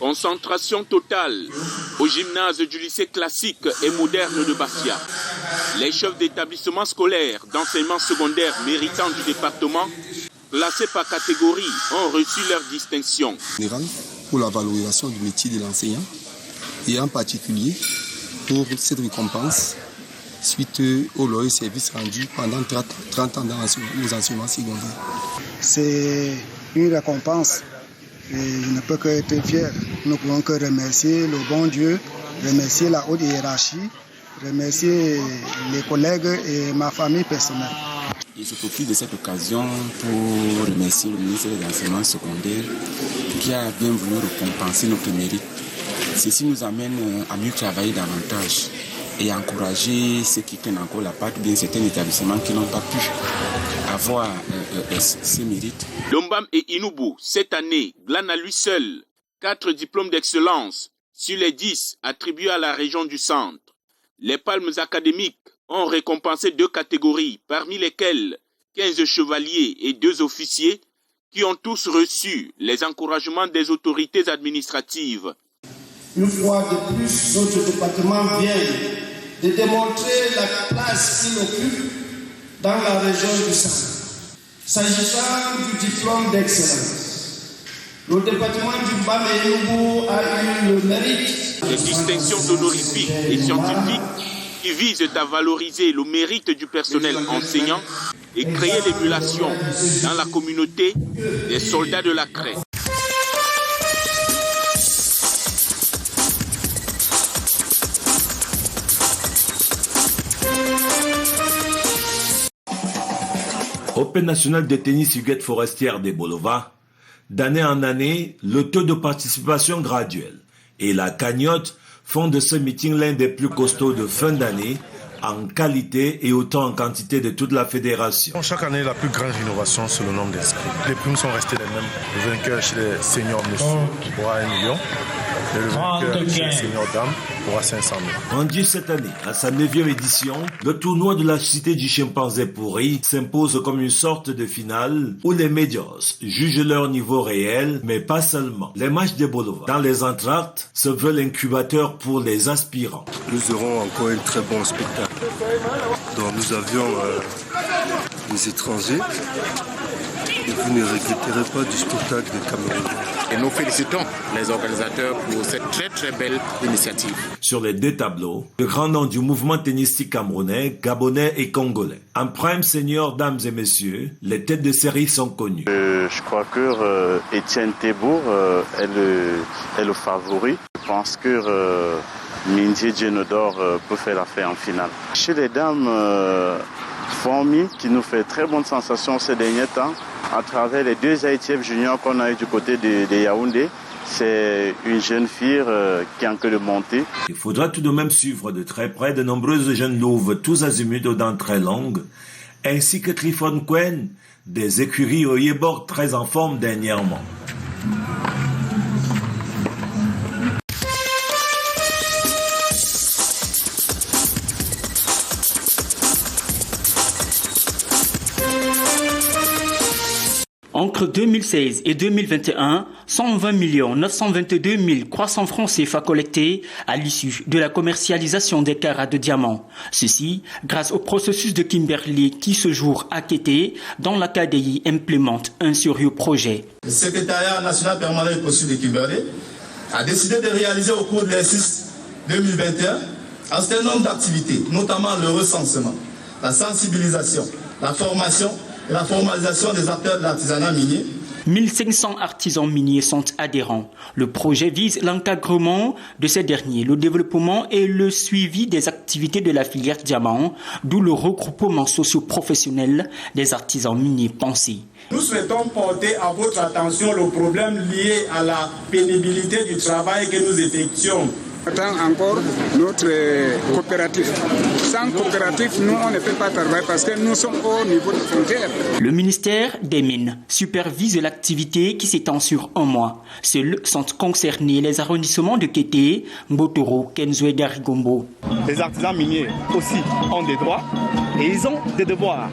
Concentration totale au gymnase du lycée classique et moderne de Bafia. Les chefs d'établissement scolaire d'enseignement secondaire méritants du département, classés par catégorie, ont reçu leur distinction. Pour la valorisation du métier de l'enseignant et en particulier pour cette récompense suite au loyal service rendu pendant 30 ans dans les enseignements secondaires. C'est une récompense et je ne peux qu'être fier. Nous ne pouvons que remercier le bon Dieu, remercier la haute hiérarchie, remercier les collègues et ma famille personnelle. Je profite de cette occasion pour remercier le ministre de l'enseignement secondaire qui a bien voulu récompenser notre mérite. Ceci nous amène à mieux travailler davantage et à encourager ceux qui prennent encore la part, bien certains établissements qui n'ont pas pu avoir ces mérites. Lombam et Inubu, cette année, glane à lui seul 4 diplômes d'excellence sur les 10 attribués à la région du centre. Les palmes académiques ont récompensé 2 catégories, parmi lesquelles 15 chevaliers et 2 officiers qui ont tous reçu les encouragements des autorités administratives. Une fois de plus, notre département vient de démontrer la place qu'il occupe dans la région du centre. S'agissant du diplôme d'excellence, le département du Bam-et-Yougou a eu le mérite. Des distinctions honorifiques et scientifiques qui visent à valoriser le mérite du personnel enseignant et créer l'émulation dans la communauté des soldats de la craie. Open national de tennis Huguette Forestière des Bolova, d'année en année, le taux de participation graduel et la cagnotte font de ce meeting l'un des plus costauds de fin d'année en qualité et autant en quantité de toute la fédération. Chaque année, la plus grande innovation, c'est le nombre d'inscrits. Les primes sont restées les mêmes. Le vainqueur chez les seniors monsieur aura 1 million. Et le vainqueur chez les seniors dames aura 500 000. Rendu cette année à sa 9e édition, le tournoi de la Cité du chimpanzé pourri s'impose comme une sorte de finale où les médias jugent leur niveau réel, mais pas seulement. Les matchs de Bolova dans les entractes se veulent incubateurs pour les aspirants. Nous aurons encore un très bon spectacle. Donc nous avions des étrangers et vous ne regretterez pas du spectacle des Camerounais. Et nous félicitons les organisateurs pour cette très très belle initiative. Sur les 2 tableaux, le grand nom du mouvement tennistique camerounais, gabonais et congolais. En prime senior, dames et messieurs, les têtes de série sont connues. Je crois que Étienne Thébourg est le favori. Je pense que Mindy Djenodor peut faire l'affaire en finale. Chez les dames, Formi qui nous fait très bonne sensation ces derniers temps à travers les 2 ITF juniors qu'on a eu du côté de Yaoundé. C'est une jeune fille qui est en queue de montée. Il faudra tout de même suivre de très près de nombreuses jeunes louves tous azimuts aux dents très longues, ainsi que Clifford Quen, des écuries au Yéborg très en forme dernièrement. Entre 2016 et 2021, 120 922 300 francs CFA collectés à l'issue de la commercialisation des carats de diamants. Ceci grâce au processus de Kimberley qui ce jour a quitté dont la KDI implémente un sérieux projet. Le secrétariat national permanent du processus de Kimberley a décidé de réaliser au cours de l'exercice 2021 un certain nombre d'activités, notamment le recensement, la sensibilisation, la formation et la formalisation des acteurs de l'artisanat minier. 1500 artisans miniers sont adhérents. Le projet vise l'encadrement de ces derniers, le développement et le suivi des activités de la filière diamant, d'où le regroupement socio-professionnel des artisans miniers pensés. Nous souhaitons porter à votre attention le problème lié à la pénibilité du travail que nous effectuons. Attends encore notre coopérative. Sans coopérative, nous, on ne peut pas travailler parce que nous sommes au niveau des frontières. Le ministère des Mines supervise l'activité qui s'étend sur 1 mois. Seuls sont concernés les arrondissements de Kété, Mbotoro, Kenzo et Garigombo. Les artisans miniers aussi ont des droits et ils ont des devoirs.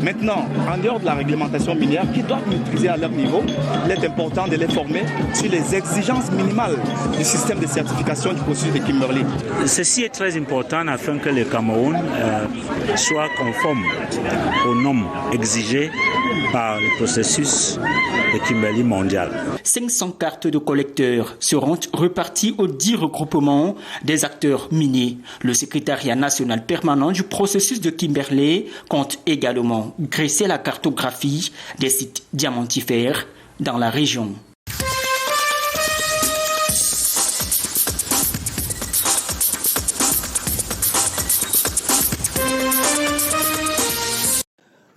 Maintenant, en dehors de la réglementation minière, qui doivent maîtriser à leur niveau, il est important de les former sur les exigences minimales du système de certification du processus de Kimberley. Ceci est très important afin que le Cameroun soit conforme aux normes exigées par le processus de Kimberley mondial. 500 cartes de collecteurs seront reparties aux 10 regroupements des acteurs miniers. Le secrétariat national permanent du processus de Kimberley compte également dresser la cartographie des sites diamantifères dans la région.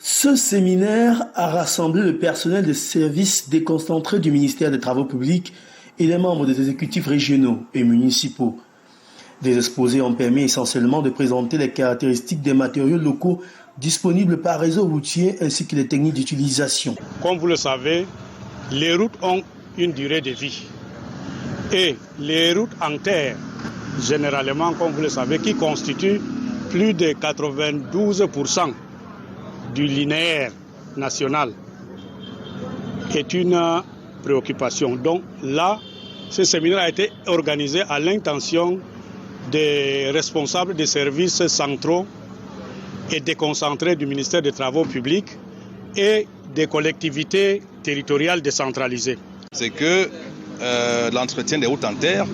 Ce séminaire a rassemblé le personnel des services déconcentrés du ministère des Travaux publics et les membres des exécutifs régionaux et municipaux. Des exposés ont permis essentiellement de présenter les caractéristiques des matériaux locaux disponibles par réseau routier ainsi que les techniques d'utilisation. Comme vous le savez, les routes ont une durée de vie. Et les routes en terre, généralement, comme vous le savez, qui constituent plus de 92% du linéaire national, est une préoccupation. Donc là, ce séminaire a été organisé à l'intention des responsables des services centraux et déconcentrés du ministère des Travaux publics et des collectivités territoriales décentralisées. C'est que l'entretien des routes en terre,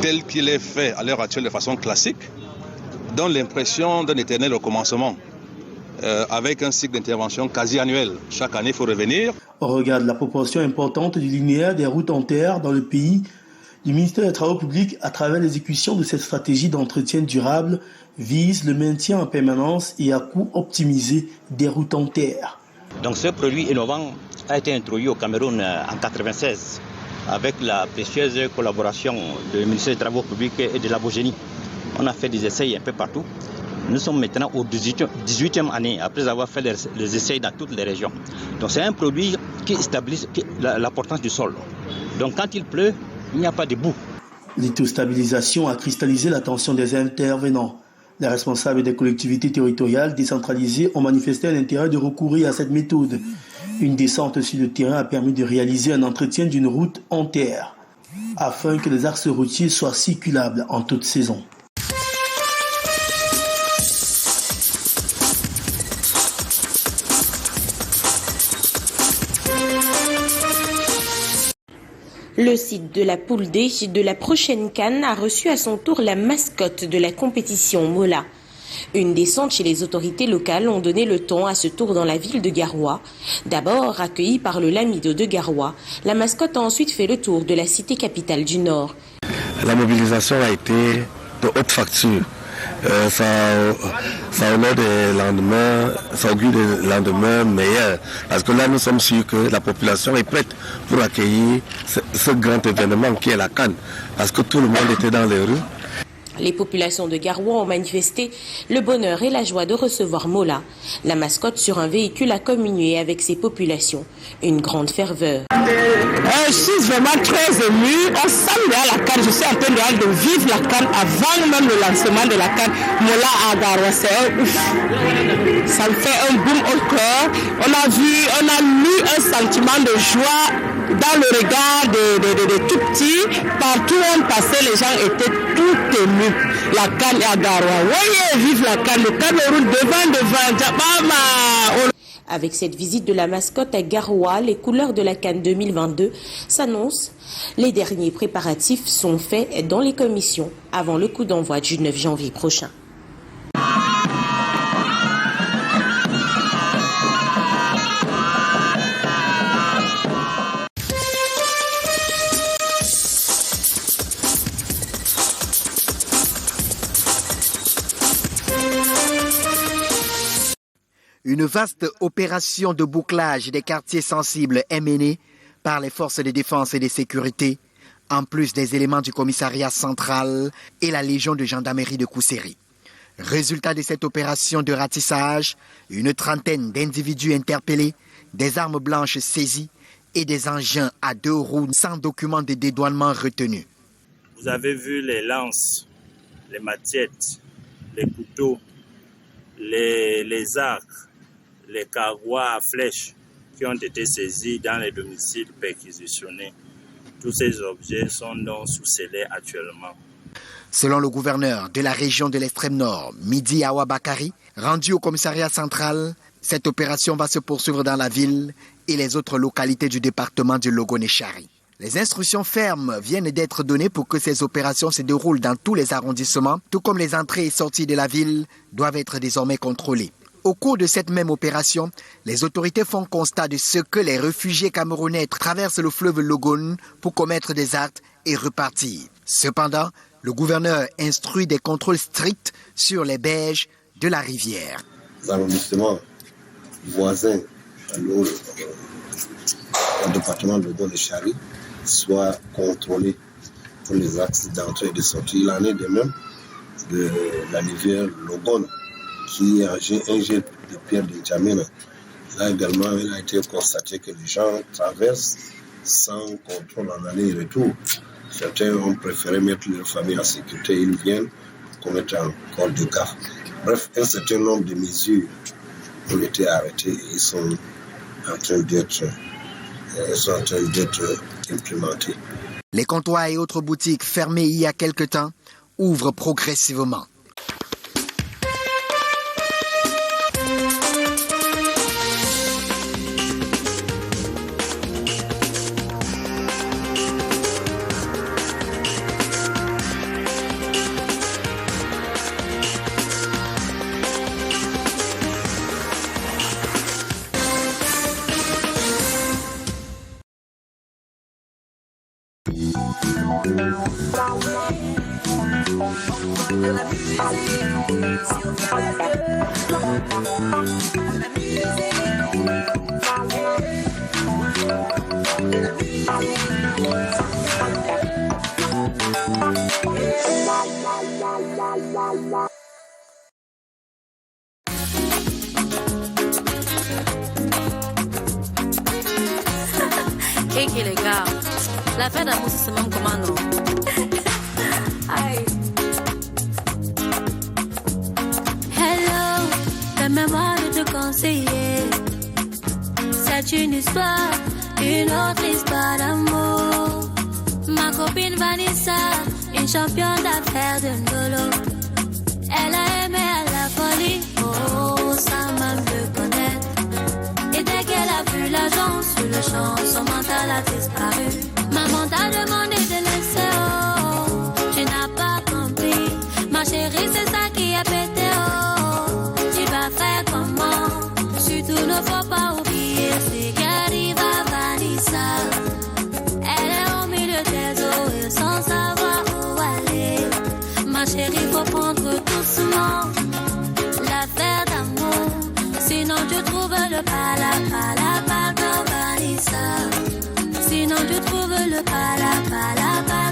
tel qu'il est fait à l'heure actuelle de façon classique, donne l'impression d'un éternel recommencement, avec un cycle d'intervention quasi annuel. Chaque année, il faut revenir. Au regard de la proportion importante du linéaire des routes en terre dans le pays, le ministère des Travaux publics, à travers l'exécution de cette stratégie d'entretien durable, vise le maintien en permanence et à coût optimisé des routes en terre. Donc ce produit innovant a été introduit au Cameroun en 1996 avec la précieuse collaboration du ministère des Travaux publics et de la Bogénie. On a fait des essais un peu partout. Nous sommes maintenant au 18e année, après avoir fait les essais dans toutes les régions. Donc c'est un produit qui stabilise l'importance du sol. Donc quand il pleut, il n'y a pas de boue. L'hydrostabilisation a cristallisé l'attention des intervenants. Les responsables des collectivités territoriales décentralisées ont manifesté l'intérêt de recourir à cette méthode. Une descente sur le terrain a permis de réaliser un entretien d'une route en terre, afin que les axes routiers soient circulables en toute saison. Le site de la poule D de la prochaine CAN a reçu à son tour la mascotte de la compétition, Mola. Une descente chez les autorités locales ont donné le ton à ce tour dans la ville de Garoua. D'abord accueillie par le Lamido de Garoua, la mascotte a ensuite fait le tour de la cité capitale du Nord. La mobilisation a été de haute facture. Ça honore des lendemains, ça augure des lendemains meilleurs. Parce que là, nous sommes sûrs que la population est prête pour accueillir ce grand événement qui est la CAN. Parce que tout le monde était dans les rues. Les populations de Garoua ont manifesté le bonheur et la joie de recevoir Mola. La mascotte sur un véhicule a communié avec ses populations. Une grande ferveur. Je suis vraiment très émue. On sent à la CAN. Je suis en train de vivre la CAN avant même le lancement de la CAN. Mola à Garoua, c'est un ouf. Ça me fait un boom au cœur. On a lu un sentiment de joie dans le regard des tout petits. Partout où on passait, les gens étaient tout émus. La CAN à Garoua. Voyez, vive la CAN. Le Cameroun devant. Jabama. Avec cette visite de la mascotte à Garoua, les couleurs de la CAN 2022 s'annoncent. Les derniers préparatifs sont faits dans les commissions avant le coup d'envoi du 9 janvier prochain. Une vaste opération de bouclage des quartiers sensibles est menée par les forces de défense et de sécurité, en plus des éléments du commissariat central et la Légion de gendarmerie de Kousséri. Résultat de cette opération de ratissage, une trentaine d'individus interpellés, des armes blanches saisies et des engins à 2 roues sans document de dédouanement retenu. Vous avez vu les lances, les machettes, les couteaux, les arcs, les cargois à flèches qui ont été saisis dans les domiciles perquisitionnés. Tous ces objets sont donc sous scellé actuellement. Selon le gouverneur de la région de l'extrême nord, Midi Awa Bakari, rendu au commissariat central, cette opération va se poursuivre dans la ville et les autres localités du département du Logoné-Chari. Les instructions fermes viennent d'être données pour que ces opérations se déroulent dans tous les arrondissements, tout comme les entrées et sorties de la ville doivent être désormais contrôlées. Au cours de cette même opération, les autorités font constat de ce que les réfugiés camerounais traversent le fleuve Logone pour commettre des actes et repartir. Cependant, le gouverneur instruit des contrôles stricts sur les berges de la rivière. Les arrondissements voisins au département de Logoné-Chari soient contrôlés pour les axes d'entrée et de sortie. Il en est de même de la rivière Logone, qui est un jet de pierre de N'Djamena. Là également, il a été constaté que les gens traversent sans contrôle en aller et retour. Certains ont préféré mettre leur famille en sécurité. Ils viennent commettre encore des cas. Bref, un certain nombre de mesures ont été arrêtées et sont en train d'être implémentées. Les comptoirs et autres boutiques fermées il y a quelque temps ouvrent progressivement. Kiki les gars, la fête d'amour c'est même comment non? Hello, permets-moi de te conseiller. C'est une histoire, une autre histoire d'amour. Ma copine Vanessa, une championne d'affaires de Ndolo. Elle a aimé à la folie, oh, sans même le connaître. Et dès qu'elle a vu l'argent sur le champ, son mental a disparu. Maman t'a demandé de laisser, oh, tu n'as pas compris. Ma chérie, c'est ça qui a pété, oh. Tu vas faire comment? Surtout ne faut pas oublier ce qui arrive à Vanessa. Elle est au milieu des eaux et sans savoir où aller. Ma chérie, faut prendre doucement l'affaire d'amour. Sinon tu trouves le pala dans Vanessa. Sinon tu trouves le pala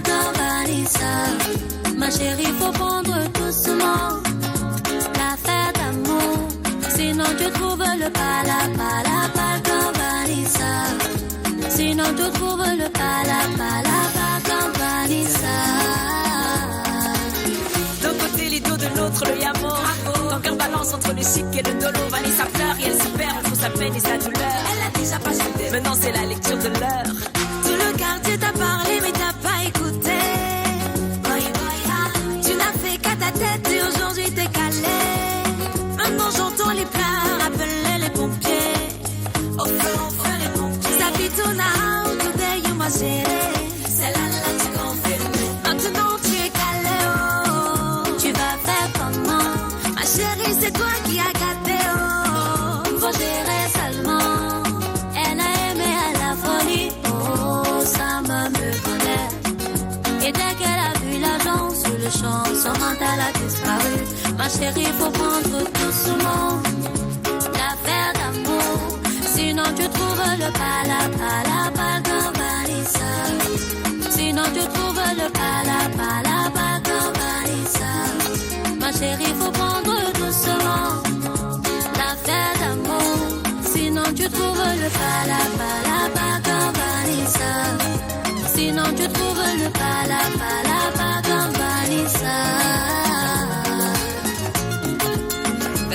dans Vanessa. Ma chérie, faut prendre doucement l'affaire d'amour. Sinon tu trouves le pala dans Vanessa. Sinon tu trouves le pala dans Vanessa. D'un côté l'ido, de l'autre le yamo. Ton cœur balance entre le chic et le dolo. Vanessa pleure et elle se perd entre sa peine et sa douleur. Elle a déjà patienté, maintenant c'est la lecture de l'heure. Tout le quartier t'a parlé mais t'as pas écouté. Tu n'as fait qu'à ta tête et aujourd'hui t'es calé. Maintenant j'entends les pleurs, appeler les pompiers. Au feu les pompiers. Sapitouna, today you must share. C'est là tu confirmes. Maintenant tu es calé, oh. Tu vas faire comment? Ma chérie, c'est toi qui as gâté, oh. Faut gérer seulement. Elle a aimé à la folie, oh. Ça me connaît. Et dès qu'elle a vu l'argent sur le champ, son mental a disparu. Ma chérie, faut prendre doucement l'affaire d'amour. Sinon tu trouves le pala dans Vanessa. Sinon tu trouves le pala dans Vanessa. Ma chérie, faut prendre doucement l'affaire d'amour. Sinon tu trouves le pala dans Vanessa. Sinon tu trouves le pala dans Vanessa.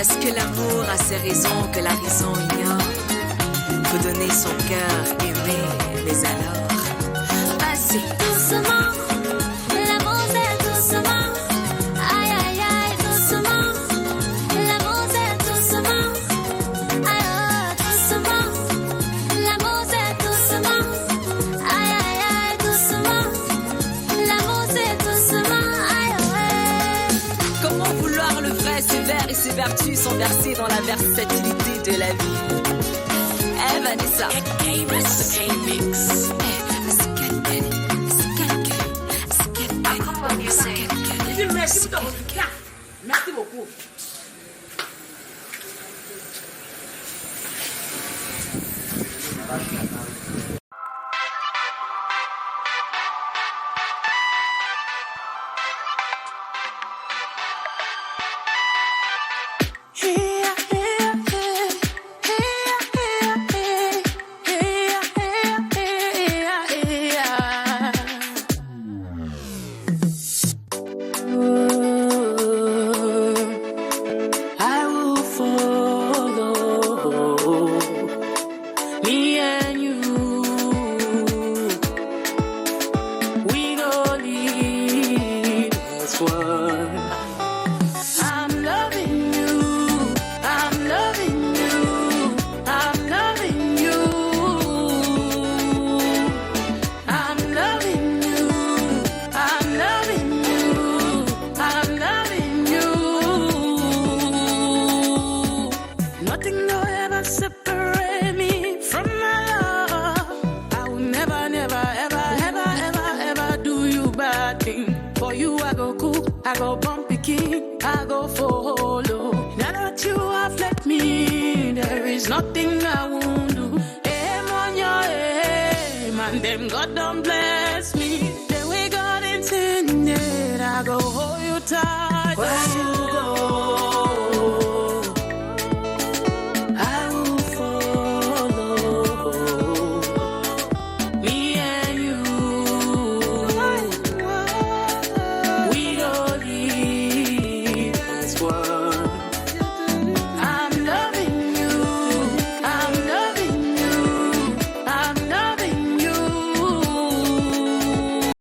Est-ce que l'amour a ses raisons que la raison ignore? Faut donner son cœur, aimer, mais alors passer doucement, l'amour c'est doucement. Aïe aïe aïe, doucement, l'amour c'est doucement. Aïe aïe, doucement, l'amour c'est doucement. Aïe aïe aïe, doucement, l'amour c'est doucement. Aïe aïe. Comment vouloir le vrai, ses vers et ses vertus sont versés dans la versatilité de la vie. Hey Vanessa, K-Mix. Merci beaucoup. I go bumpy king, I go follow. Now that you have left me, there is nothing I won't do. Hey, man, them God don't bless me. The way God intended, I go hold you tight.